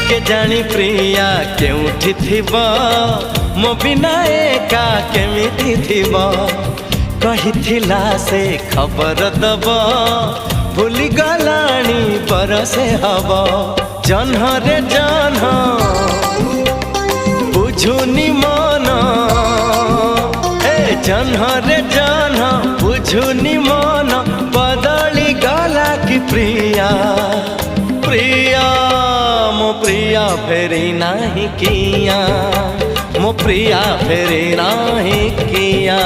के जानी प्रिया केउठी थिबा मो बिना एका केमिति थिबा कहिथिला से खबर दब भूली गलानी बरसे हब जन्ह रे जन्ह बुझुनी मन जन्ह रे जन्ह बुझुनी मन बदली गला की प्रिया प्रिया मो प्रिया फेरी नहीं किया मो प्रिया फेरी नहीं किया।